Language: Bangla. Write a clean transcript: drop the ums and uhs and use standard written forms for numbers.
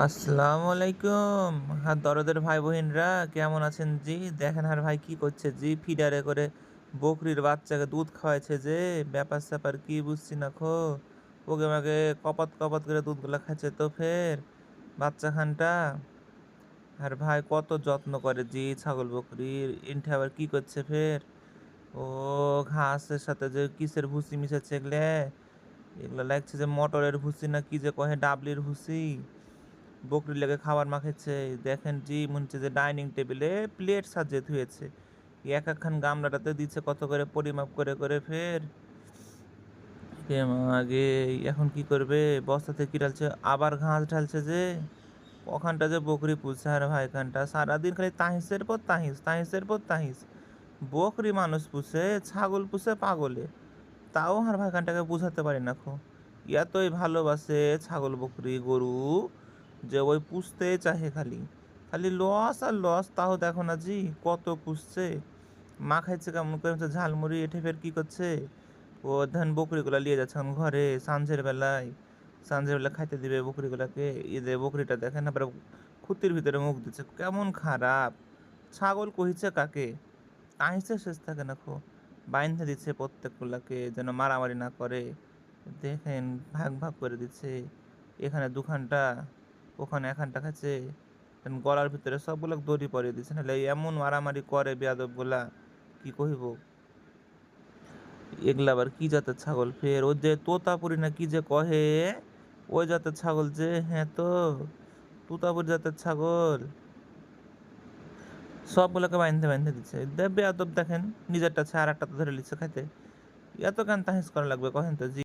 আসসালামু আলাইকুম। হ্যাঁ, দরদের ভাই বোনেরা কেমন আছেন জি? দেখেন আর ভাই কি করছে জি, ফিডারে করে বকরির বাচ্চাকে দুধ খাওয়াইছে যে, ব্যাপার স্যাপার কি বুঝছি না খো। ওকে মাকে কপাত কপাত করে দুধগুলা খাচ্ছে তো ফের বাচ্চা খানটা। আর ভাই কত যত্ন করে জি ছাগল বকরির, ইনঠে আবার কি করছে ফের, ও ঘাসের সাথে যে কিসের ভুসি মিশাচ্ছে এগুলা, এগুলা লাগছে যে মটরের ভুসি না কি যে কহে, ডাবলির ভুসি। বকরির লেগে খাবার মাখাচ্ছে। দেখেন জি, মনে হচ্ছে যে ডাইনিং টেবিলে প্লেট সাজিয়ে ধুয়েছে। এক একখান গামলাটাতে দিচ্ছে কত করে পরিমাপ করে করে ফের আগে। এখন কি করবে, বস্তাতে কি ঢালছে, আবার ঘাস ঢালছে যে ওখানটা যে বকরি পুষছে। আর ভাই এখানটা সারাদিন খালি তাহিসের পর তাহিস, তাহিসের পর তাহিস। বকরি মানুষ পুষে, ছাগল পুষে পাগলে, তাও আর ভাই এখানটাকে বুঝাতে পারি না খো। এতই ভালোবাসে ছাগল বকরি গরু যে ওই পুষতে চাহে খালি, খালি লস আর লস। তাও দেখো না জি কত পুষছে, মা খাইছে কেমন করে হচ্ছে ঝালমুড়ি। এঠে ফের কি করছে, ও ধান বকরিগুলা নিয়ে যাচ্ছে এখন ঘরে সাঁঝের বেলায়। সাঁঝের বেলা খাইতে দিবে বকরিগুলাকে। যে বকরিটা দেখেন আবার খুতির ভিতরে মুখ দিচ্ছে, কেমন খারাপ। ছাগল কহিছে কাকে, কাহিছে শেষ থাকে না খো। বাইন্ধে দিচ্ছে প্রত্যেকগুলাকে যেন মারামারি না করে। দেখেন ভাগ ভাগ করে দিচ্ছে, এখানে দুখানটা, ওখানে এখানটা খাচ্ছে। গলার ভিতরে সবগুলো দড়ি পরিয়ে দিচ্ছে, নাহলে এমন মারামারি করে বেয়াদব গুলা, কি কহিব। এগুলা আবার কি জাতের ছাগল ফের, ওই যে তোতাপুরি না কি যে কহে, ওই জাতের ছাগল যে, হ্যাঁ তো তোতাপুরি জাতের ছাগল। সবগুলোকে বাইন্ধে বাইন্ধে দিচ্ছে, বেয়াদব। দেখেন নিজেরটা ছাড়া আর একটা ধরে লিচ্ছে খাইতে। এত কেন তাহিস করা লাগবে কহেন তো জি।